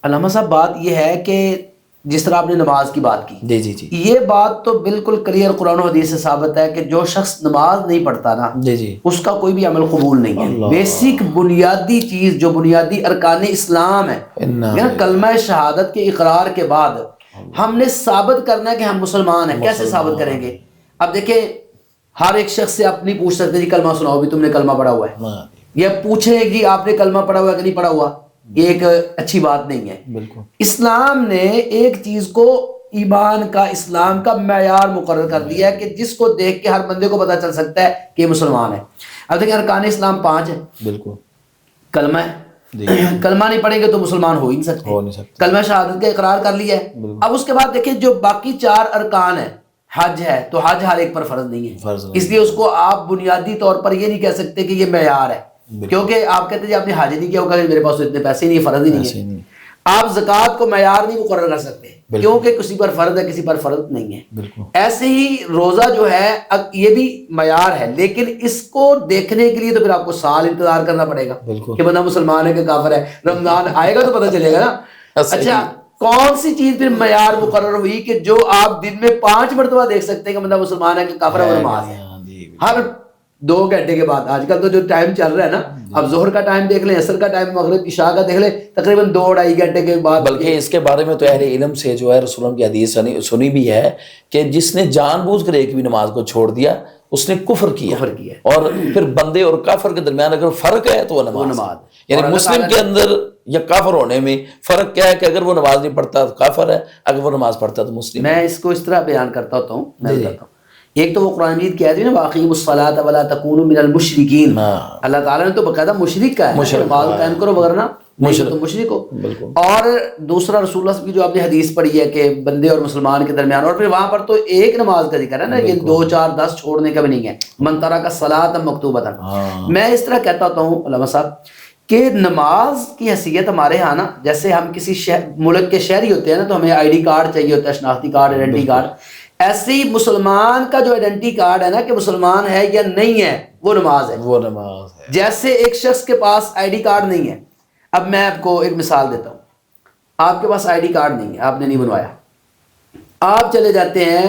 علامہ صاحب بات یہ ہے کہ جس طرح آپ نے نماز کی بات کی، جی جی جی یہ بات تو بالکل کلیئر قرآن و حدیث سے ثابت ہے کہ جو شخص نماز نہیں پڑھتا نا جی جی اس کا کوئی بھی عمل قبول نہیں ہے. اللہ، بیسک بنیادی چیز جو بنیادی ارکان اسلام ہے، کلمہ شہادت کے اقرار کے بعد ہم نے ثابت کرنا ہے کہ ہم مسلمان ہیں. کیسے ثابت کریں گے؟ اب دیکھیں، ہر ایک شخص سے آپ نہیں پوچھ سکتے جی کلمہ سناؤ بھی تم نے کلمہ پڑھا ہوا ہے، یا پوچھیں کہ آپ نے کلمہ پڑھا ہوا ہے کہ نہیں پڑھا ہوا. یہ ایک اچھی بات نہیں ہے. بالکل اسلام نے ایک چیز کو ایمان کا، اسلام کا معیار مقرر کر دیا ہے کہ جس کو دیکھ کے ہر بندے کو پتہ چل سکتا ہے کہ یہ مسلمان ہے. اب دیکھیں ارکان اسلام 5 ہے. بالکل کلمہ ہے، کلمہ نہیں پڑھیں گے تو مسلمان ہو ہی نہیں سکتے. کلمہ شہادت کا اقرار کر لیا ہے. اب اس کے بعد دیکھیں جو باقی 4 ارکان ہیں، حج ہے تو حج ہر ایک پر فرض نہیں ہے، اس لیے اس کو آپ بنیادی طور پر یہ نہیں کہہ سکتے کہ یہ معیار ہے، کیونکہ آپ کہتے ہیں جی آپ نے حج نہیں کیا ہوگا، میرے پاس تو اتنے پیسے نہیں، فرض ہی نہیں ہے. آپ زکوٰۃ کو معیار نہیں مقرر کر سکتے کیونکہ کسی پر فرض ہے کسی پر فرض نہیں ہے. ایسے ہی روزہ جو ہے یہ بھی معیار ہے، لیکن اس کو دیکھنے کے لیے تو پھر آپ کو سال انتظار کرنا پڑے گا کہ بندہ مسلمان ہے کہ کافر ہے. رمضان آئے گا تو پتہ چلے گا نا. اچھا کون سی چیز پھر معیار مقرر ہوئی کہ جو آپ دن میں 5 مرتبہ دیکھ سکتے ہیں کہ بندہ مسلمان ہے کہ کافر ہے، وہ نماز ہے. ہر 2 گھنٹے کے بعد، آج کل تو جو ٹائم چل رہا ہے نا، اب ظہر کا ٹائم دیکھ لیں، عصر کا ٹائم، مغرب عشاء کا دیکھ لیں، تقریباً 2-2.5 گھنٹے کے بعد. بلکہ اس کے بارے میں تو اہل علم سے جو ہے رسول اللہ کی حدیث سنی بھی ہے کہ جس نے جان بوجھ کر ایک بھی نماز کو چھوڑ دیا اس نے کفر کیا. اور پھر بندے اور کافر کے درمیان اگر فرق ہے تو وہ نماز. یعنی مسلم کے اندر یا کافر ہونے میں فرق کیا ہے کہ اگر وہ نماز نہیں پڑھتا تو کافر ہے، اگر وہ نماز پڑھتا تو مسلم. میں اس کو اس طرح بیان کرتا ہوتا ہوں، میں بتاتا ہوں. ایک تو وہ قرآن مجید کی آیت ہے نا، وَأَقِیمُوا الصَّلَاةَ وَلَا تَکُونُوا مِنَ الْمُشْرِکِینَ. اللہ تعالیٰ نے تو باقاعدہ مشرک کا ہے، نماز قائم کرو ورنہ تو مشرک ہو. اور دوسرا رسول اللہ کی جو آپ نے حدیث پڑھی ہے کہ بندے اور مسلمان کے درمیان، اور پھر وہاں پر تو ایک نماز کا ذکر ہے نا، یہ 2 4 10 چھوڑنے کا بھی نہیں ہے. من ترک الصلاۃ مکتوبۃ. میں اس طرح کہتا ہوتا ہوں علامہ صاحب کہ نماز کی حیثیت ہمارے ہاں نا، جیسے ہم کسی ملک کے شہری ہوتے ہیں نا تو ہمیں آئی ڈی کارڈ چاہیے ہوتا ہے، شناختی کارڈ، آئیڈینٹی کارڈ. ایسے ہی مسلمان کا جو آئیڈینٹی کارڈ ہے نا کہ مسلمان ہے یا نہیں ہے، وہ نماز ہے. وہ نماز ہے. جیسے ایک شخص کے پاس آئی ڈی کارڈ نہیں ہے. اب میں آپ کو ایک مثال دیتا ہوں. آپ کے پاس آئی ڈی کارڈ نہیں ہے، آپ نے نہیں بنوایا، آپ چلے جاتے ہیں،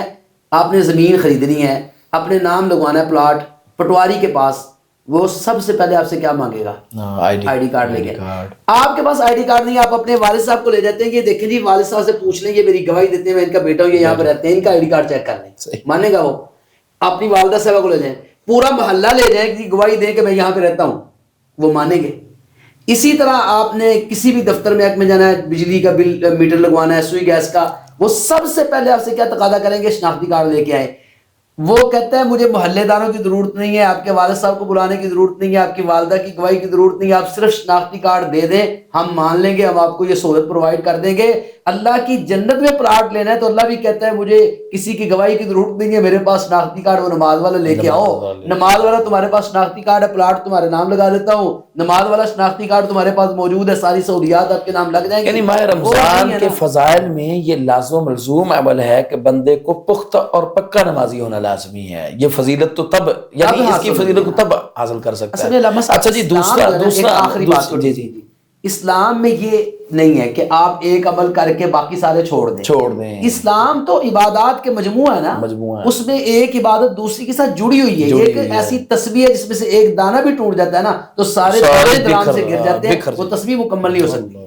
آپ نے زمین خریدنی ہے، اپنے نام لگوانا ہے پلاٹ، پٹواری کے پاس، وہ سب سے پہلے آپ سے کیا مانگے گا؟ آئی ڈی کارڈ لے کے. آپ کے پاس آئی ڈی کارڈ نہیں ہے، آپ اپنے والد صاحب کو لے جاتے ہیں کہ دیکھیں جی والد صاحب سے پوچھ لیں، یہ میری گواہی دیتے ہیں میں ان کا بیٹا ہوں، یہ یہاں پہ رہتے ہیں، ان کا آئی ڈی کارڈ چیک کر لیں. مانے گا وہ؟ اپنی والدہ صاحبہ کو لے جائیں، پورا محلہ لے جائیں کہ گواہی دیں کہ میں یہاں پہ رہتا ہوں، وہ مانیں گے؟ اسی طرح آپ نے کسی بھی دفتر میں میں جانا ہے، بجلی کا بل میٹر لگوانا ہے، سوئی گیس کا، وہ سب سے پہلے آپ سے کیا تقاضا کریں گے؟ شناختی کارڈ لے کے آئے. وہ کہتا ہے مجھے محلے داروں کی ضرورت نہیں ہے، آپ کے والد صاحب کو بلانے کی ضرورت نہیں ہے، آپ کی والدہ کی گواہی کی ضرورت نہیں ہے، آپ صرف شناختی کارڈ دے دیں، ہم مان لیں گے، ہم آپ کو یہ سہولت پرووائڈ کر دیں گے. اللہ کی جنت میں پلاٹ لینا ہے تو اللہ بھی کہتا ہے مجھے کسی کی گواہی کی ضرورت نہیں ہے، میرے پاس شناختی کارڈ وہ نماز والا لے کے آؤ. نماز والا تمہارے پاس شناختی کارڈ ہے، پلاٹ تمہارے نام لگا دیتا ہوں، نماز والا شناختی کارڈ تمہارے پاس موجود ہے، ساری سہولیات آپ کے نام لگ جائیں گی. یعنی ماہ رمضان کے فضائل میں یہ لازم و ملزوم عمل ہے کہ بندے کو پختہ اور پکا نمازی ہونا لازمی ہے. یہ فضیلت تو تب، یعنی اس کی فضیلت کو تب حاصل کر سکتا ہے. اچھا جی دوسرا آخری بات جی جی اسلام میں یہ نہیں ہے کہ آپ ایک عمل کر کے باقی سارے چھوڑ دیں. اسلام تو عبادات کے مجموعہ ہے نا، اس میں ایک عبادت دوسری کے ساتھ جڑی ہوئی ہے. ایک ایسی تسبیح ہے جس میں سے ایک دانہ بھی ٹوٹ جاتا ہے نا تو سارے درام سے گر جاتے ہیں، وہ تسبیح مکمل نہیں ہو سکتی.